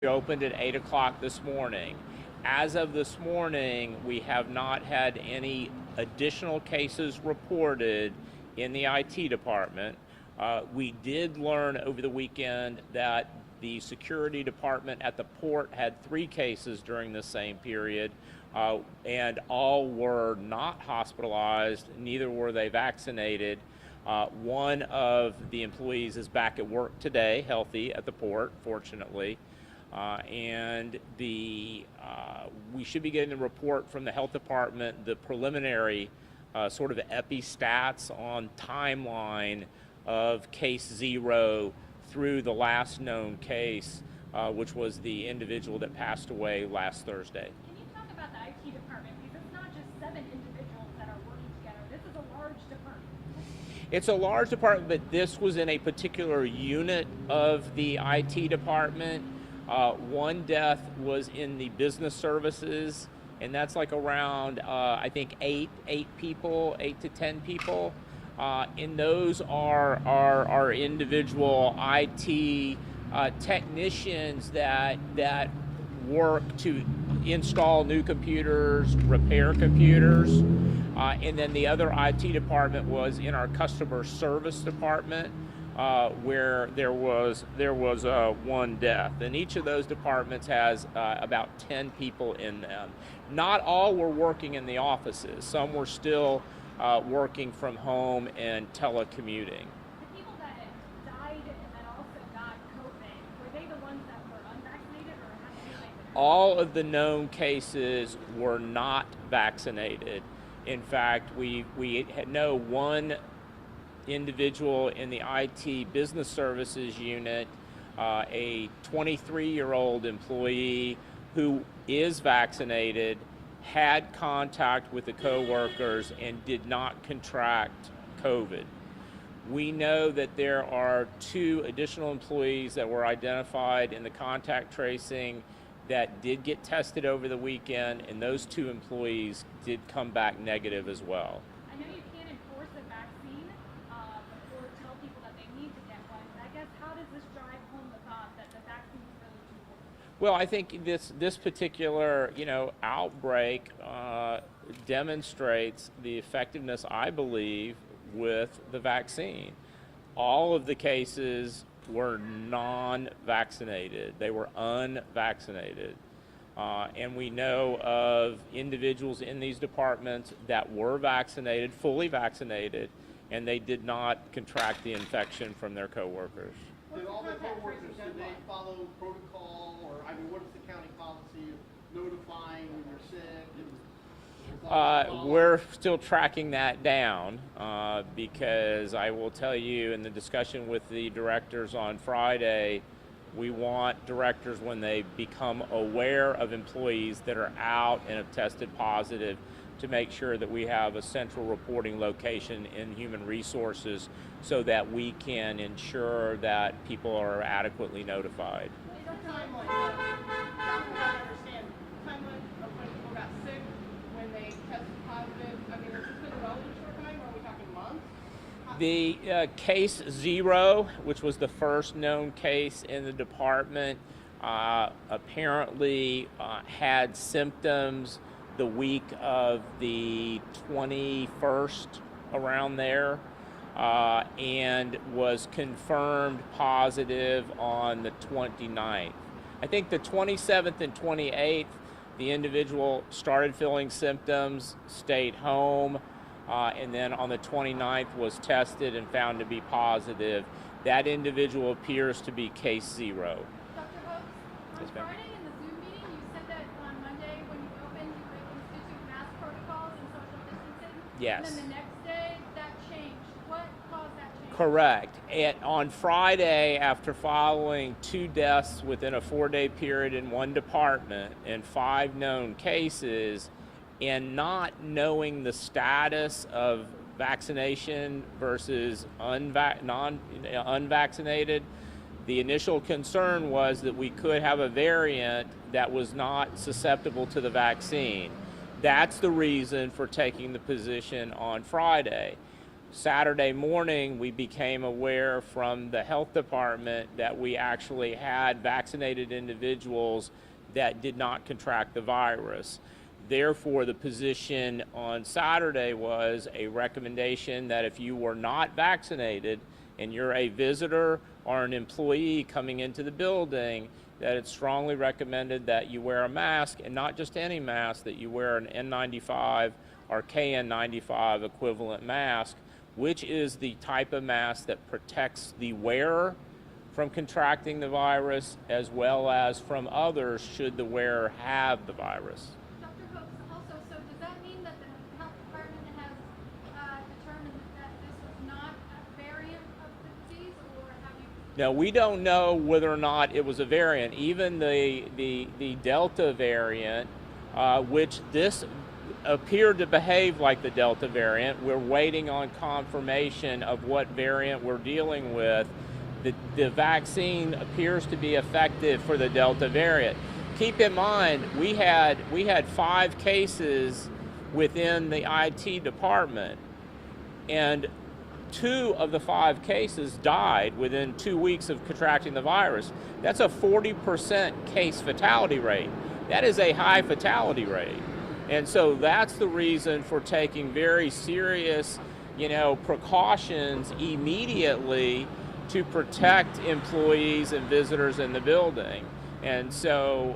We opened at 8 o'clock this morning. As of this morning, we have not had any additional cases reported in the IT department. We did learn over the weekend that the security department at the port had 3 cases during the same period, and all were not hospitalized, neither were they vaccinated. One of the employees is back at work today, healthy at the port, fortunately. And we should be getting a report from the health department, the preliminary sort of epi-stats on timeline of case 0 through the last known case, which was the individual that passed away last Thursday. Can you talk about the IT department? Because it's not just 7 individuals that are working together. This is a large department. It's a large department, but this was in a particular unit of the IT department. One death was in the business services, and that's like around, I think, eight people, 8 to 10 people. And those are individual IT technicians that work to install new computers, repair computers. And then the other IT department was in our customer service department, where there was one death. And each of those departments has about 10 people in them. Not all were working in the offices. Some were still working from home and telecommuting. The people that died and that also got COVID, were they the ones that were unvaccinated or had to? All of the known cases were not vaccinated. In fact, we know one individual in the IT business services unit, a 23-year-old employee who is vaccinated, had contact with the coworkers and did not contract COVID. We know that there are 2 additional employees that were identified in the contact tracing that did get tested over the weekend, and those 2 employees did come back negative as well. I know you can't enforce a vaccine or tell people that they need to get one, but I guess how does this drive home the thought that the vaccine is really too important? Well, I think this particular outbreak demonstrates the effectiveness, I believe, with the vaccine. All of the cases were non-vaccinated. They were unvaccinated. And we know of individuals in these departments that were vaccinated, fully vaccinated, and they did not contract the infection from their coworkers. Did all the coworkers, did they follow protocol, or what is the county policy of notifying when you're sick? We're still tracking that down because I will tell you, in the discussion with the directors on Friday, we want directors, when they become aware of employees that are out and have tested positive, to make sure that we have a central reporting location in human resources so that we can ensure that people are adequately notified. What's the timeline? I understand the timeline of when people got sick, when they tested positive. I mean, has this been a relatively short time, or are we talking months? The case 0, which was the first known case in the department, apparently had symptoms the week of the 21st, around there, and was confirmed positive on the 29th. I think the 27th and 28th, the individual started feeling symptoms, stayed home, and then on the 29th was tested and found to be positive. That individual appears to be case 0. Dr. Hoax, on Friday in the Zoom meeting, you said that on Monday when you opened, you would institute mask protocols and social distancing. Yes. And then the next day, that changed. What caused that change? Correct. And on Friday, after following 2 deaths within a 4-day period in one department and 5 known cases, and not knowing the status of vaccination versus unvaccinated, the initial concern was that we could have a variant that was not susceptible to the vaccine. That's the reason for taking the position on Friday. Saturday morning, we became aware from the health department that we actually had vaccinated individuals that did not contract the virus. Therefore, the position on Saturday was a recommendation that if you were not vaccinated and you're a visitor or an employee coming into the building, that it's strongly recommended that you wear a mask, and not just any mask, that you wear an N95 or KN95 equivalent mask, which is the type of mask that protects the wearer from contracting the virus as well as from others should the wearer have the virus. Dr. Hooks, also, so does that mean that the health department has determined that this was not a variant of the disease, or have you? Now, we don't know whether or not it was a variant. Even the Delta variant, which this appeared to behave like the Delta variant. We're waiting on confirmation of what variant we're dealing with. The vaccine appears to be effective for the Delta variant. Keep in mind, we had 5 cases within the IT department, and 2 of the 5 cases died within 2 weeks of contracting the virus. That's a 40% case fatality rate. That is a high fatality rate. And so that's the reason for taking very serious, precautions immediately to protect employees and visitors in the building. And so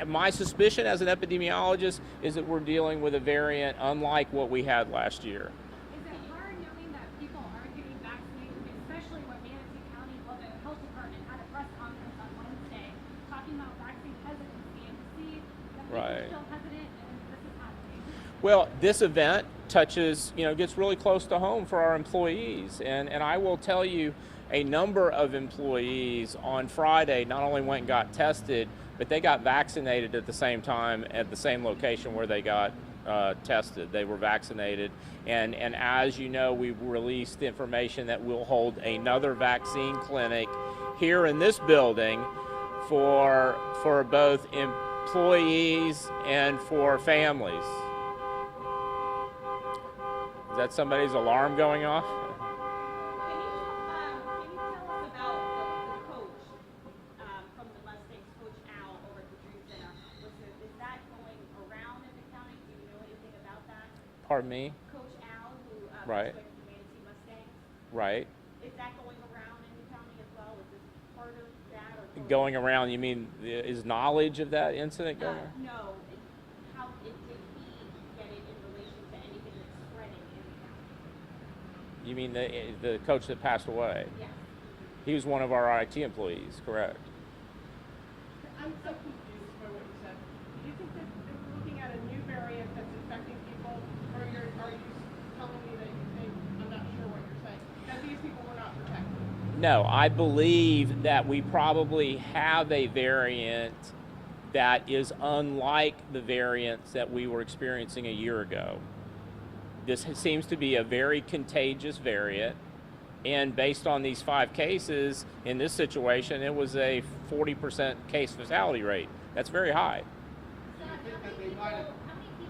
my suspicion as an epidemiologist is that we're dealing with a variant unlike what we had last year. Is it hard knowing that people aren't getting vaccinated, especially when Manatee County, well, the health department had a press conference on Wednesday talking about vaccine hesitancy, and to see that people are still hesitant and this is happening? Well, this event touches, gets really close to home for our employees. And I will tell you, a number of employees on Friday not only went and got tested, but they got vaccinated at the same time at the same location where they got tested. They were vaccinated. And as you know, we've released information that we'll hold another vaccine clinic here in this building for both employees and for families. Is that somebody's alarm going off? Can you tell us about the coach from the Mustangs, Coach Al over at the Dream Center? Is that going around in the county? Do you know anything about that? Pardon me? Coach Al, who Right. with the Manatee Mustangs, Right. is that going around in the county as well? Is this part of that? Or Going around, you mean, is knowledge of that incident going on? No. How did he get it in relation to anything that's spreading in the county? You mean the coach that passed away? Yes. He was one of our IT employees, correct? I'm so confused by what you said. Do you think that we're looking at a new variant that's infecting people, or are you telling me that you think, I'm not sure what you're saying, that these people were not protected? No, I believe that we probably have a variant that is unlike the variants that we were experiencing a year ago. This seems to be a very contagious variant, and based on these 5 cases, in this situation, it was a 40% case fatality rate. That's very high. Do you think that they might have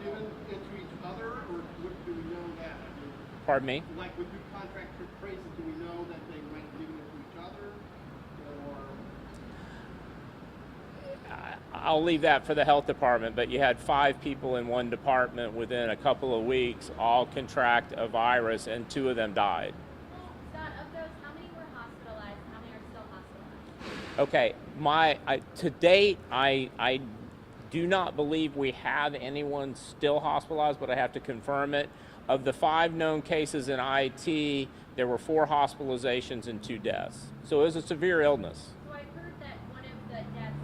given it to each other, or do we know that? I mean, Pardon me? like when you contract tracing, do we know that they might have given it to each other, or? I'll leave that for the health department, but you had 5 people in one department within a couple of weeks all contract a virus, and 2 of them died. Scott, of those, how many were hospitalized? How many are still hospitalized? Okay, to date, I do not believe we have anyone still hospitalized, but I have to confirm it. Of the 5 known cases in IT, there were 4 hospitalizations and 2 deaths. So it was a severe illness. So I heard that one of the deaths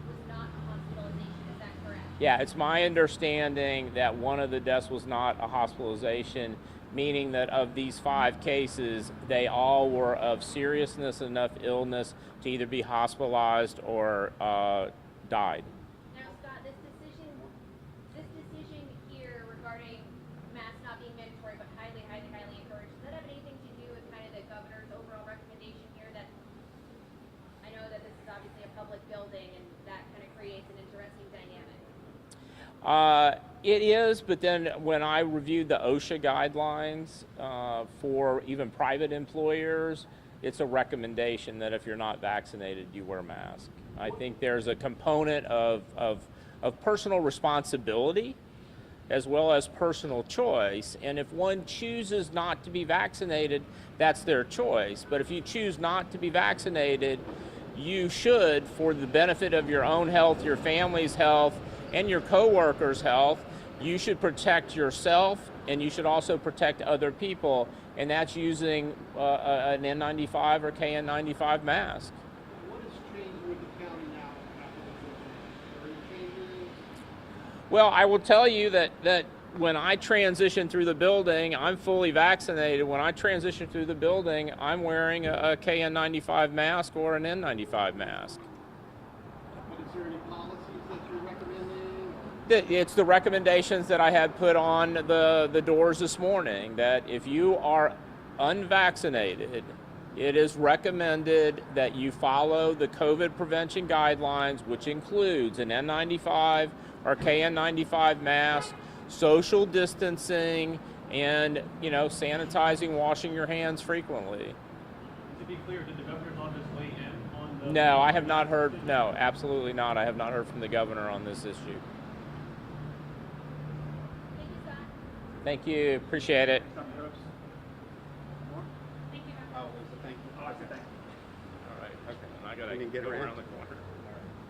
was not a hospitalization. Is that correct? Yeah, it's my understanding that one of the deaths was not a hospitalization, meaning that of these 5 cases, they all were of seriousness enough illness to either be hospitalized or died. Now, Scott, this decision here regarding masks not being mandatory but highly encouraged, does that have anything to do with kind of the governor's overall recommendation here? That I know that this is obviously a public building, and that kind of creates an interesting dynamic. It is, but then when I reviewed the OSHA guidelines for even private employers, it's a recommendation that if you're not vaccinated, you wear a mask. I think there's a component of personal responsibility as well as personal choice. And if one chooses not to be vaccinated, that's their choice. But if you choose not to be vaccinated, you should, for the benefit of your own health, your family's health, and your coworkers' health, you should protect yourself, and you should also protect other people, and that's using an N95 or KN95 mask. What has changed with the county now after the 14 days? Are there any changes? Well, I will tell you that when I transition through the building, I'm fully vaccinated. When I transition through the building, I'm wearing a KN95 mask or an N95 mask. But is there any policies that you're recommending? It's the recommendations that I had put on the doors this morning, that if you are unvaccinated, it is recommended that you follow the COVID prevention guidelines, which includes an N95 or KN95 mask, social distancing, and sanitizing, washing your hands frequently. To be clear, did the governor's office weigh in on the... No, I have not heard. No, absolutely not. I have not heard from the governor on this issue. Thank you, Scott. Thank you. Appreciate it. Thank you. Oh, Lisa, thank you. Oh, I said thank you. All right. Okay. And I gotta You can get go around. around the corner.